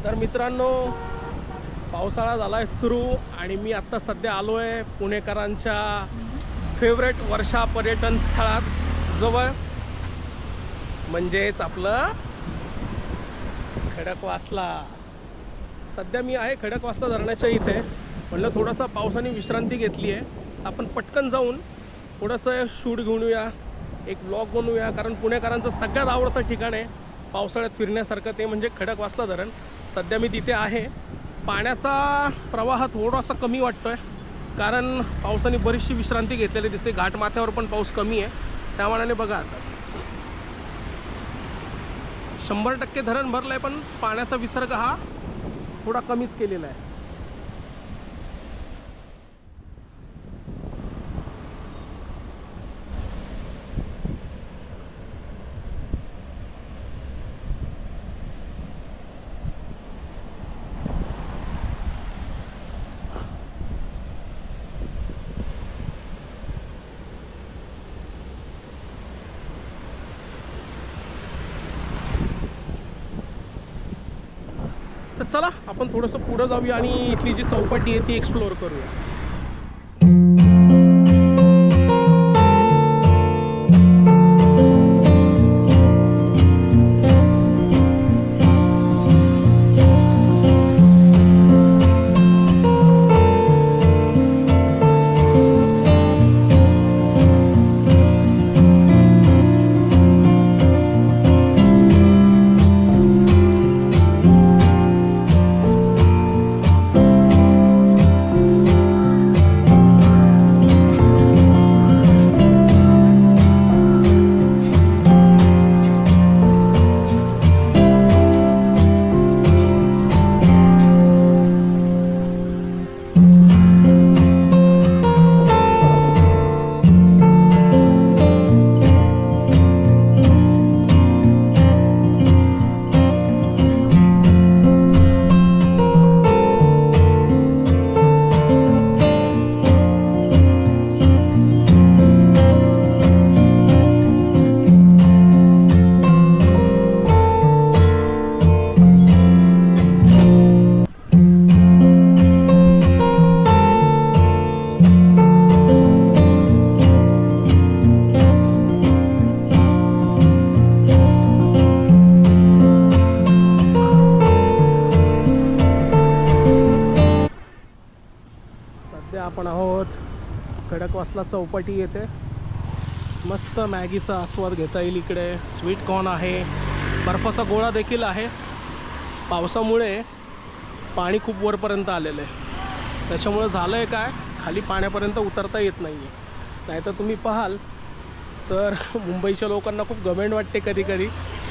तर मित्रांनो, पावसाळा झाला आहे सुरू आणि मी आत्ता सध्या आलो आहे पुणेकरांच्या फेवरेट वर्षा पर्यटन स्थळात जवळ, म्हणजेच आपलं खडकवासला. सध्या मी आहे खडकवासला धरणाच्या इथे. म्हणलं थोडासा पावसाने विश्रांती घेतली आहे, आपण पटकन जाऊन थोडंसं शूट घेऊन येऊया, एक ब्लॉग बनवूया. कारण पुणेकरांचं सगळ्यात आवडतं ठिकाण आहे पावसाळ्यात फिरण्यासारखं, ते म्हणजे खडकवासला धरण. सध्या मी तिथे आहे. पाण्याचा प्रवाह थोडासा कमी वाटतोय कारण पावसाने बरीचशी विश्रांती घेतलेली दिसते. घाट माथ्यावर पण पाऊस कमी आहे, त्या मानाने बघा आता 100% धरण भरलं आहे, पण पाण्याचा विसर्ग हा थोडा कमीच केलेला आहे. तर चला आपण थोडंसं पुढं जाऊया आणि इथली जी चौपाटी आहे ती एक्सप्लोअर करूया. आपण आहोत खडकवासला चौपाटी येथे. मस्त मॅगीचा आस्वाद घेता येईल इकडे. स्वीट कॉर्न आहे, बर्फाचा गोळा देखील आहे. पावसामुळे पाणी खूप वरपर्यंत आलेलं आहे, त्याच्यामुळे झालं आहे काय, खाली पाण्यापर्यंत उतरता येत नाही आहे. नाहीतर तुम्ही पाहाल तर मुंबईच्या लोकांना खूप घमेंड वाटते कधी कधी,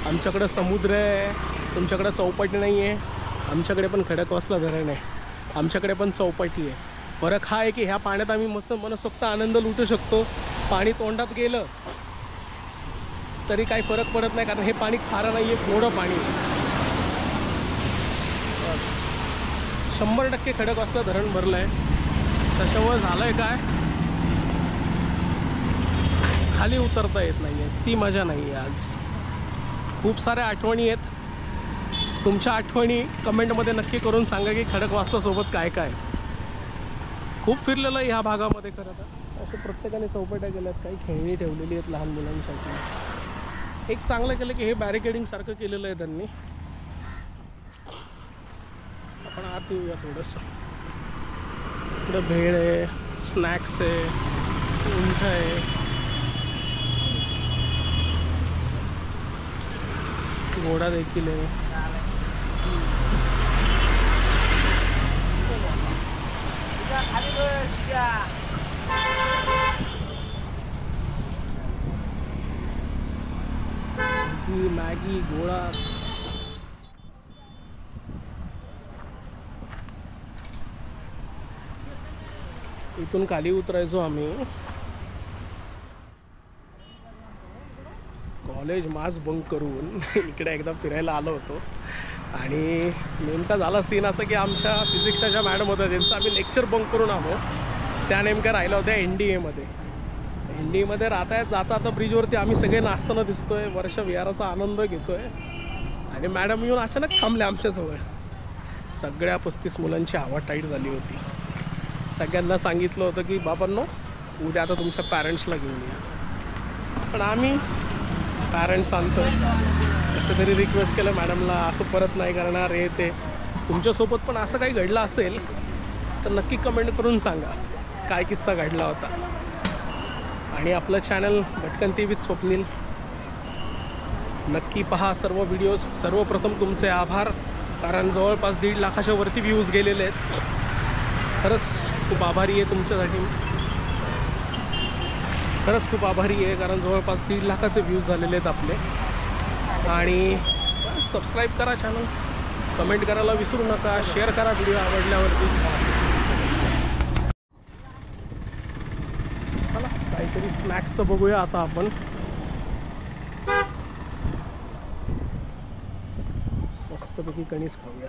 आमच्याकडे समुद्र आहे, तुमच्याकडे चौपाटी नाही आहे. आमच्याकडे पण खडकवासला धरण आहे, आमच्याकडे पण चौपाटी आहे. फरक हा आहे की ह्या पाण्यात आम्ही मस्त मनसोक्त आनंद लुटू शकतो. पाणी तोंडात गेलं तरी काही फरक पडत नाही, कारण हे पाणी खारं नाही आहे, गोडं पाणी. 100% खडकवासला धरण भरलं आहे, त्याच्यामुळे झालं आहे काय, खाली उतरता येत नाही आहे. ती मजा नाही आहे. आज खूप साऱ्या आठवणी आहेत. तुमच्या आठवणी कमेंटमध्ये नक्की करून सांगा की खडकवासलासोबत काय काय. खूप फिरलेलं आहे ह्या भागामध्ये. खरं तर असं प्रत्येकाने चौपाट्या केल्यात, काही खेळणी ठेवलेली आहेत लहान मुलांसाठी. एक चांगलं केलं की हे बॅरिकेडिंग सारखं केलेलं आहे त्यांनी. आपण आत येऊया थोडंसं. इकडं भेळ आहे, स्नॅक्स आहे, उंठ आहे, घोडा देखील आहे. मॅगी, गोळा. इथून खाली उतरायचो आम्ही. कॉलेज मास बंक करून इकडे एकदा फिरायला आलो होतो आणि नेमका झाला सीन असं की आमच्या फिजिक्सच्या मॅडम होत्या, ज्यांचं आम्ही लेक्चर बंक करून आलो, त्या नेमक्या राहिल्या होत्या NDA मध्ये. NDA मध्ये राहता जाता आता ब्रिजवरती आम्ही सगळे नाचताना दिसतोय, वर्ष विहाराचा आनंद घेतोय आणि मॅडम येऊन अचानक थांबले आमच्याजवळ. सगळ्या 35 मुलांची हवा टाईट झाली होती. सगळ्यांना सांगितलं होतं की बाबांनो उद्या आता तुमच्या पॅरेंट्सला घेऊन या, पण आम्ही पॅरेंट्स आणतो. कसं तरी रिक्वेस्ट केलं मॅडमला, असं परत नाही करणार हे ते. तुमच्यासोबत पण असं काही घडलं असेल तर नक्की कमेंट करून सांगा काय किस्सा घडला होता. आणि आपलं चॅनल भटकंती विथ स्वप्नील नक्की पहा सर्व व्हिडिओज. सर्वप्रथम तुमचे आभार, कारण जवळपास 1.5 लाखाच्या वरती व्ह्यूज गेलेले आहेत. खरंच खूप आभारी आहे तुमच्यासाठी, खरंच खूप आभारी आहे, कारण जवळपास 1.5 लाखाचे व्ह्यूज झालेले आहेत आपले. आणि सबस्क्राईब करा चॅनल, कमेंट करायला विसरू नका, शेअर करा व्हिडिओ आवडल्यावरती. चला काहीतरी स्नॅक्सचं बघूया आता आपण. मस्तपैकी कणीस खाऊया.